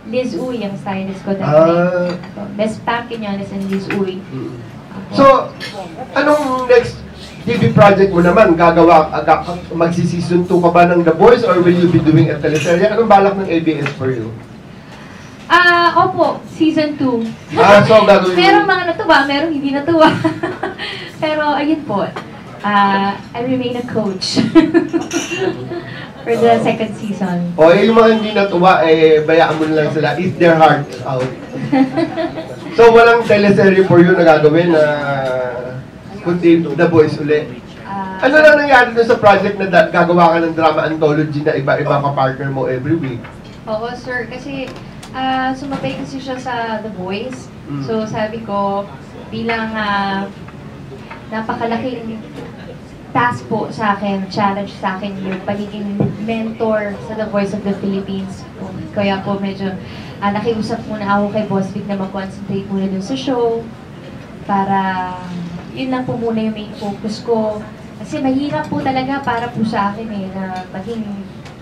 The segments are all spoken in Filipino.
Liz Uy ang stylist ko dati. Miss Pam Quinones and Liz Uy. So, anong next TV project mo naman? Magsi-season 2 ka ba ng The Boys or will you be doing a teleserye? Anong balak ng ABS for you? Opo, season 2. So gagawin merong mga natuwa, merong hindi natuwa. Pero ayun po, I remain a coach for the second season. Yung mga hindi natuwa, bayaan mo lang sila, eat their hearts out. So walang teleserye for you na gagawin na kundi The Boys uli. Ano na nangyari dun sa project na gagawa ka ng drama anthology na iba-iba ka partner mo every week? Oo, sir. Kasi sumabay kasi siya sa The Voice. So sabi ko, bilang napakalaking task po sa akin, challenge sa akin yung pagiging mentor sa The Voice of the Philippines. Kaya po medyo nakiusap muna ako kay Boss Vic na mag-concentrate muna dun sa show para yun lang po muna yung main focus ko. Kasi mahirap po talaga para po sa akin na maging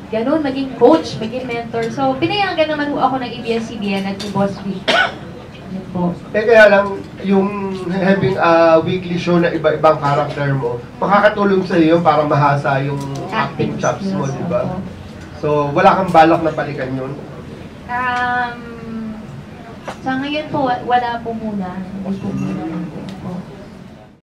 ganun, maging coach, maging mentor. So, pinayagan naman po ako ng ABS-CBN at ni Boss Vic. Yun po. Kaya lang, yung having a weekly show na iba-ibang karakter mo, makakatulong sa iyo para mahasa yung acting chops mo, di ba? So, wala kang balak na balikan yun? Sa ngayon po, wala po muna. Hindi po muna.